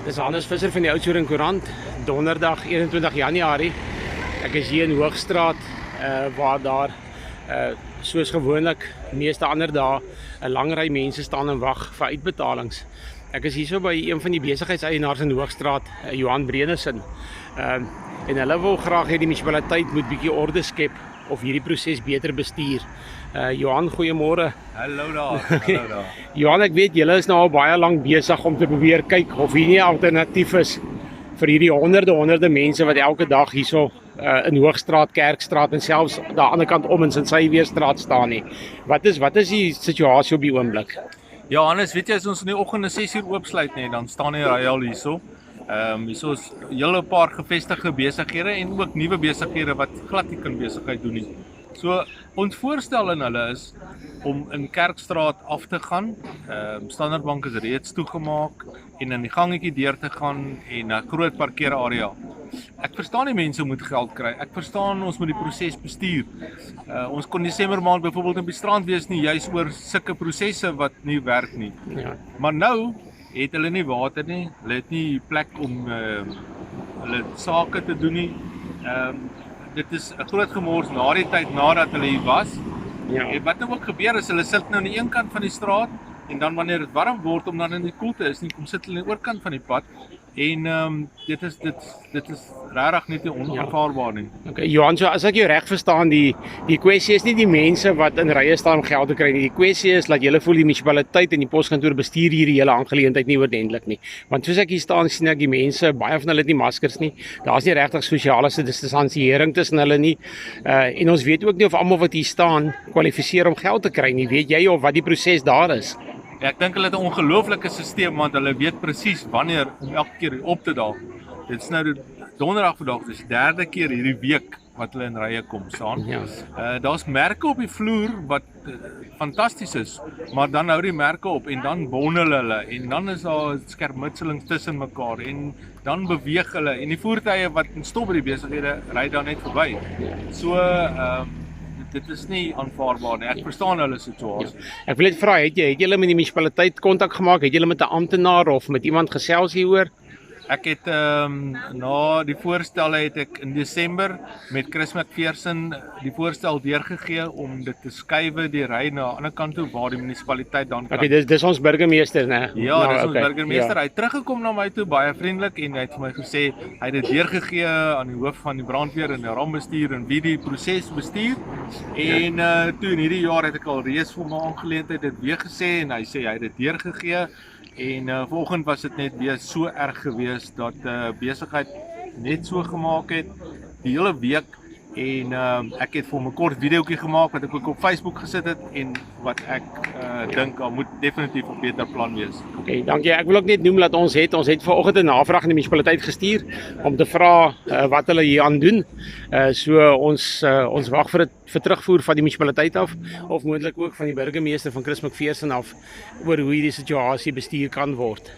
Dis Hannes Visser van die Oudtshoorn Koerant, donderdag 21 Januarie. Ek is hier in Hoogstraat, waar daar, soos gewoonlik, meeste ander dae, 'n lang ry mense staan en wag vir uitbetalings. Ek is hier so by een van die besigheidseienaars in Hoogstraat, Johan Bredesen. En hulle wil graag hê die munisipaliteit moet bietjie orde skep of hierdie proses beter bestuur. Johan, goeiemôre. Hallo daar. Johan, ek weet julle is nou al baie lank besig om te probeer kyk of hier nie 'n alternatief is vir hierdie honderde mense wat elke dag hierso in Hoogstraat, Kerkstraat en selfs aan die ander kant om in Sint-Syweerstraat staan nie. Wat is die situasie op die oomblik? Ja, Hannes, weet jy, as ons in die oggend 6 uur oopsluit nie, dan staan die ry al hierso. Hierso is 'n hele paar gevestigde besighede en ook nuwe besighede wat glad nie kan besigheid doen nie. So ons voorstel aan hulle is om in Kerkstraat af te gaan. Standard Bank is reeds toegemaak en in die gangetjie deur te gaan en 'n groot parkeerarea. Ek verstaan die mense moet geld kry. Ek verstaan ons moet die proses bestuur. Ons kon Desember maand byvoorbeeld op die strand wees nie, juis oor sulke prosesse wat nie werk nie. Ja. Maar nou het hulle nie water nie. Hulle het nie plek om hulle sake te doen nie. Dit is 'n groot gemors na die tyd nadat hulle hier was. Ja. En wat nou ook gebeur is, hulle sit nou aan die een kant van die straat en dan wanneer dit warm word om dan in die koelte is, kom sit hulle aan die oorkant van die pad. En dit is regtig net nie onaanvaarbaar nie. Okay, Johan, so as ek jou reg verstaan, die kwessie is nie die mense wat in rye staan om geld te kry nie. Die kwessie is dat julle voel die munisipaliteit en die poskantoor bestuur hierdie hele aangeleentheid nie oordentlik nie. Want soos ek hier staan, sien ek die mense, baie van hulle het nie maskers nie. Daar's nie regtig sosiale distansiering tussen hulle nie. En ons weet ook nie of almal wat hier staan kwalifiseer om geld te kry nie. Weet jy of wat die proses daar is? Ek dink hulle het 'n ongelooflike stelsel, want hulle weet presies wanneer om elke keer op te daag. Dit is nou donderdag vandag, dis die derde keer hierdie week wat hulle in rye kom staan. Ja. Daar's merke op die vloer wat fantasties is, maar dan hou die merke op en dan bondel hulle en dan is daar skermutselings tussen mekaar en dan beweeg hulle en die voertuie wat stop by die besighede ry dan net verby. So dit is nie aanvaarbaar nie. Ek verstaan hulle situasie. Ja. Ek wil net vra, het julle met die munisipaliteit kontak gemaak? Het julle met 'n amptenaar of met iemand gesels hieroor? Ek het na die voorstelle het ek in Desember met Chris McPherson die voorstel deurgegee om dit te skuif die ry na 'n ander kant toe waar die munisipaliteit dan kan. Okay, dis ons burgemeester, né? Ja, dis ons burgemeester. Hy het teruggekom na my toe baie vriendelik en hy het vir my gesê hy het dit deurgegee aan die hoof van die brandweer en die rampbestuur en wie die proses bestuur. En toe in hierdie jaar het ek al reeds vir my aangeleentheid dit weer gesê en hy sê hy het dit deurgegee. En vanoggend was dit net weer so erg geweest dat besigheid net so gemaak het die hele week en ek het vir hom 'n kort videoetjie gemaak wat ek ook op Facebook gesit het en wat ek dink daar moet definitief 'n beter plan wees. Okay, dankie. Ek wil ook net noem dat ons het vanoggend 'n navraag aan die munisipaliteit gestuur om te vra wat hulle hier aan doen. So ons wag vir terugvoer van die munisipaliteit af of moontlik ook van die burgemeester van Chris McPherson af oor hoe hierdie situasie bestuur kan word.